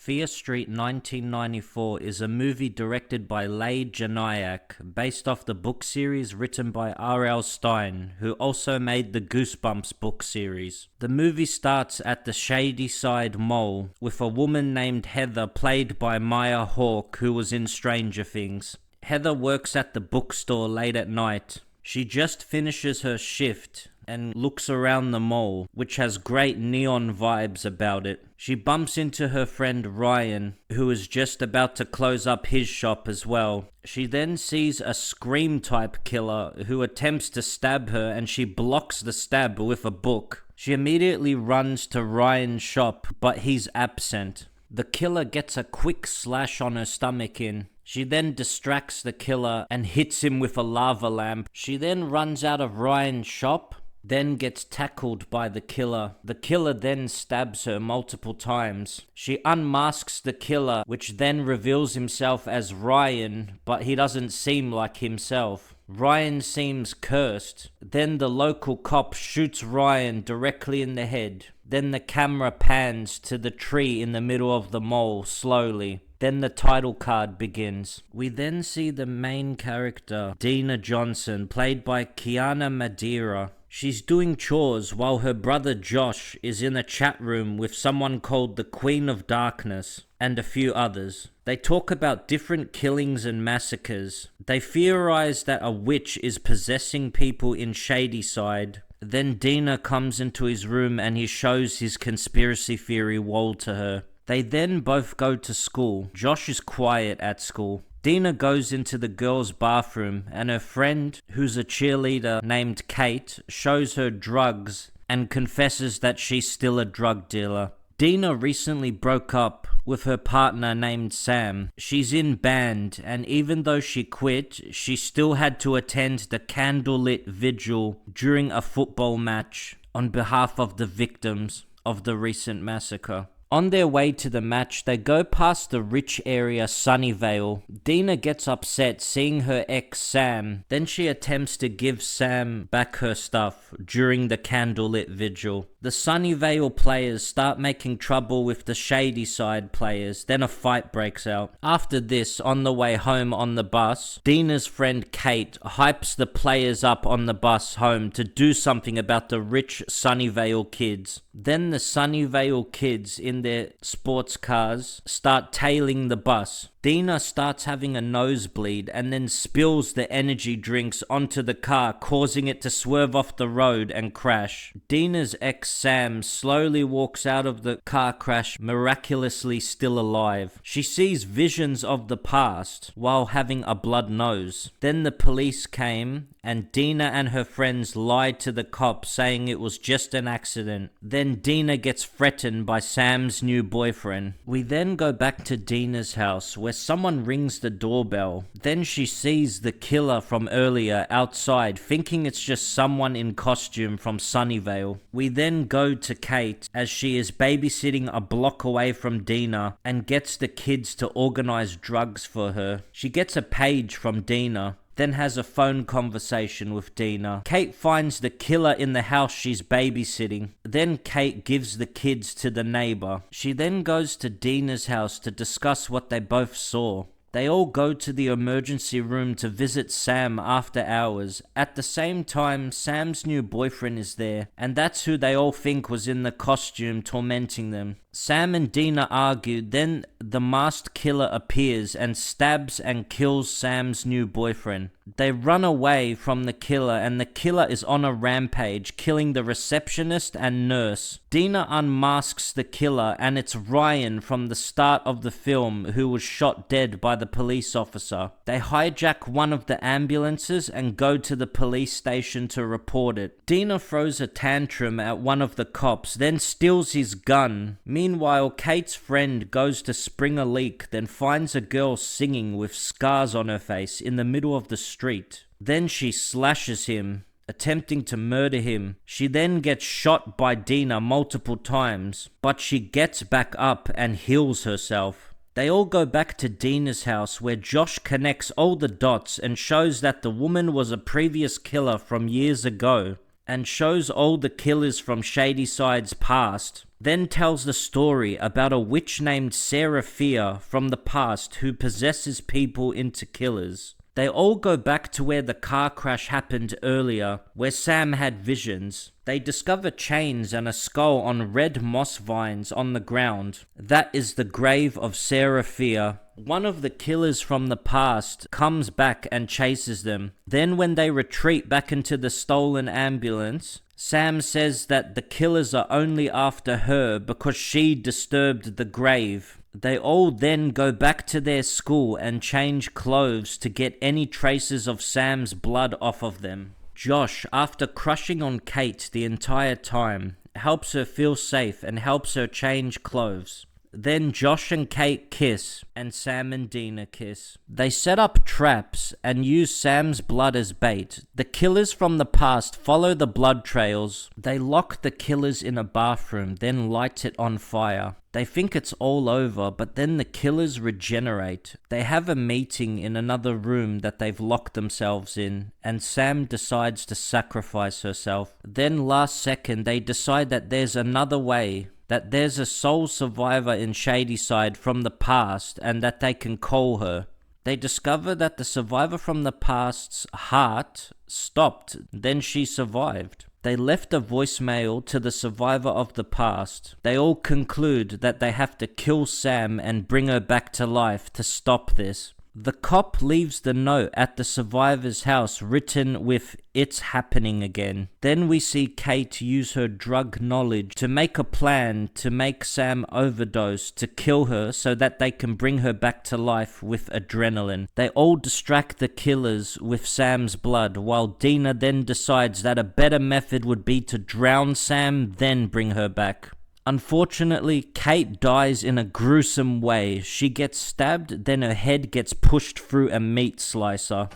Fear Street 1994 is a movie directed by Leigh Janiak, based off the book series written by R.L. Stine, who also made the Goosebumps book series. The movie starts at the Shadyside Mall, with a woman named Heather played by Maya Hawke, who was in Stranger Things. Heather works at the bookstore late at night. She just finishes her shift and looks around the mall, which has great neon vibes about it. She bumps into her friend Ryan, who is just about to close up his shop as well. She then sees a Scream-type killer who attempts to stab her, and she blocks the stab with a book. She immediately runs to Ryan's shop, but he's absent. The killer gets a quick slash on her stomach in. She then distracts the killer and hits him with a lava lamp. She then runs out of Ryan's shop, then gets tackled by the killer. The killer then stabs her multiple times. She unmasks the killer, which then reveals himself as Ryan, but he doesn't seem like himself. Ryan seems cursed. Then the local cop shoots Ryan directly in the head. Then the camera pans to the tree in the middle of the mall slowly. Then the title card begins. We then see the main character, Deena Johnson, played by Kiana Madeiras. She's doing chores while her brother Josh is in a chat room with someone called the Queen of Darkness and a few others. They talk about different killings and massacres. They theorize that a witch is possessing people in Shadyside. Then Deena comes into his room and he shows his conspiracy theory wall to her. They then both go to school. Josh is quiet at school. Deena goes into the girls' bathroom and her friend, who's a cheerleader named Kate, shows her drugs and confesses that she's still a drug dealer. Deena recently broke up with her partner named Sam. She's in band, and even though she quit, she still had to attend the candlelit vigil during a football match on behalf of the victims of the recent massacre. On their way to the match, they go past the rich area Sunnyvale. Deena gets upset seeing her ex Sam. Then she attempts to give Sam back her stuff during the candlelit vigil. The Sunnyvale players start making trouble with the Shadyside players, then a fight breaks out. After this, on the way home on the bus, Deena's friend Kate hypes the players up on the bus home to do something about the rich Sunnyvale kids. Then the Sunnyvale kids in their sports cars start tailing the bus. Deena starts having a nosebleed and then spills the energy drinks onto the car, causing it to swerve off the road and crash. Deena's ex Sam slowly walks out of the car crash, miraculously still alive. She sees visions of the past while having a blood nose. Then the police came and Deena and her friends lied to the cops saying it was just an accident. Then Deena gets threatened by Sam's new boyfriend. We then go back to Deena's house where someone rings the doorbell. Then she sees the killer from earlier outside, thinking it's just someone in costume from Sunnyvale. We then go to Kate as she is babysitting a block away from Deena and gets the kids to organize drugs for her. She gets a page from Deena, then has a phone conversation with Deena. Kate finds the killer in the house she's babysitting. Then Kate gives the kids to the neighbor. She then goes to Deena's house to discuss what they both saw. They all go to the emergency room to visit Sam after hours. At the same time, Sam's new boyfriend is there, and that's who they all think was in the costume tormenting them. Sam and Deena argue, then the masked killer appears and stabs and kills Sam's new boyfriend. They run away from the killer and the killer is on a rampage, killing the receptionist and nurse. Deena unmasks the killer and it's Ryan from the start of the film who was shot dead by the police officer. They hijack one of the ambulances and go to the police station to report it. Deena throws a tantrum at one of the cops, then steals his gun. Meanwhile, Kate's friend goes to spring a leak, then finds a girl singing with scars on her face in the middle of the street. Then she slashes him, attempting to murder him. She then gets shot by Deena multiple times, but she gets back up and heals herself. They all go back to Deena's house where Josh connects all the dots and shows that the woman was a previous killer from years ago, and shows all the killers from Shadyside's past. then tells the story about a witch named Sarah Fier from the past who possesses people into killers. They all go back to where the car crash happened earlier, where Sam had visions. They discover chains and a skull on red moss vines on the ground. That is the grave of Sarah Fier. One of the killers from the past comes back and chases them. Then when they retreat back into the stolen ambulance, Sam says that the killers are only after her because she disturbed the grave. They all then go back to their school and change clothes to get any traces of Sam's blood off of them. Josh, after crushing on Kate the entire time, helps her feel safe and helps her change clothes. Then Josh and Kate kiss, and Sam and Deena kiss. They set up traps and use Sam's blood as bait. The killers from the past follow the blood trails. They lock the killers in a bathroom, then light it on fire. They think it's all over, but then the killers regenerate. They have a meeting in another room that they've locked themselves in, and Sam decides to sacrifice herself. Then last second, they decide that there's another way, that there's a sole survivor in Shadyside from the past and that they can call her. They discover that the survivor from the past's heart stopped, then she survived. They left a voicemail to the survivor of the past. They all conclude that they have to kill Sam and bring her back to life to stop this. The cop leaves the note at the survivor's house written with "It's happening again." Then we see Kate use her drug knowledge to make a plan to make Sam overdose to kill her so that they can bring her back to life with adrenaline. They all distract the killers with Sam's blood, while Deena then decides that a better method would be to drown Sam, then bring her back. Unfortunately, Kate dies in a gruesome way. She gets stabbed, then her head gets pushed through a meat slicer.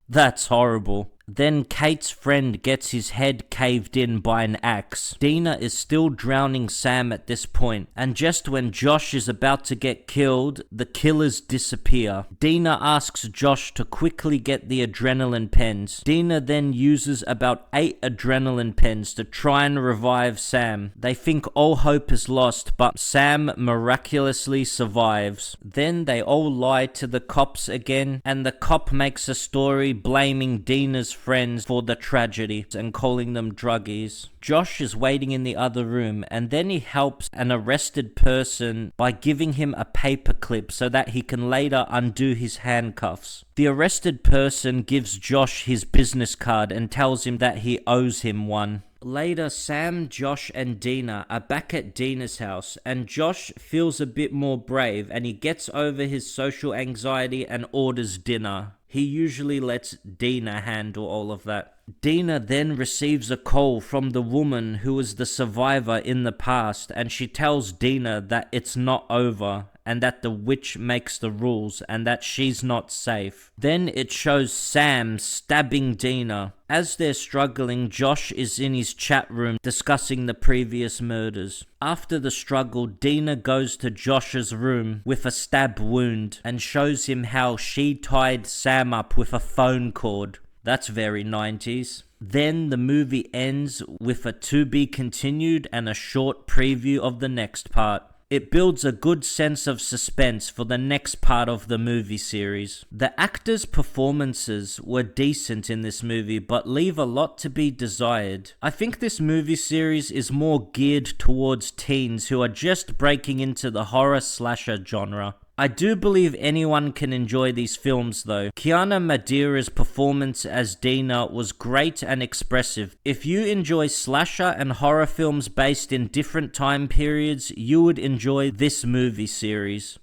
That's horrible. Then Kate's friend gets his head caved in by an axe. Deena is still drowning Sam at this point, and just when Josh is about to get killed, the killers disappear. Deena asks Josh to quickly get the adrenaline pens. Deena then uses about 8 adrenaline pens to try and revive Sam. They think all hope is lost, but Sam miraculously survives. Then they all lie to the cops again, and the cop makes a story blaming Deena's friends for the tragedy and calling them druggies. Josh is waiting in the other room, and then he helps an arrested person by giving him a paperclip so that he can later undo his handcuffs. The arrested person gives Josh his business card and tells him that he owes him one. Later, Sam, Josh, and Deena are back at Deena's house, and Josh feels a bit more brave and he gets over his social anxiety and orders dinner. He usually lets Deena handle all of that. Deena then receives a call from the woman who was the survivor in the past, and she tells Deena that it's not over and that the witch makes the rules and that she's not safe. Then it shows Sam stabbing Deena. As they're struggling, Josh is in his chat room discussing the previous murders. After the struggle, Deena goes to Josh's room with a stab wound and shows him how she tied Sam up with a phone cord. That's very 90s. Then the movie ends with a to be continued and a short preview of the next part. It builds a good sense of suspense for the next part of the movie series. The actors' performances were decent in this movie, but leave a lot to be desired. I think this movie series is more geared towards teens who are just breaking into the horror slasher genre. I do believe anyone can enjoy these films though. Kiana Madeiras' performance as Deena was great and expressive. If you enjoy slasher and horror films based in different time periods, you would enjoy this movie series.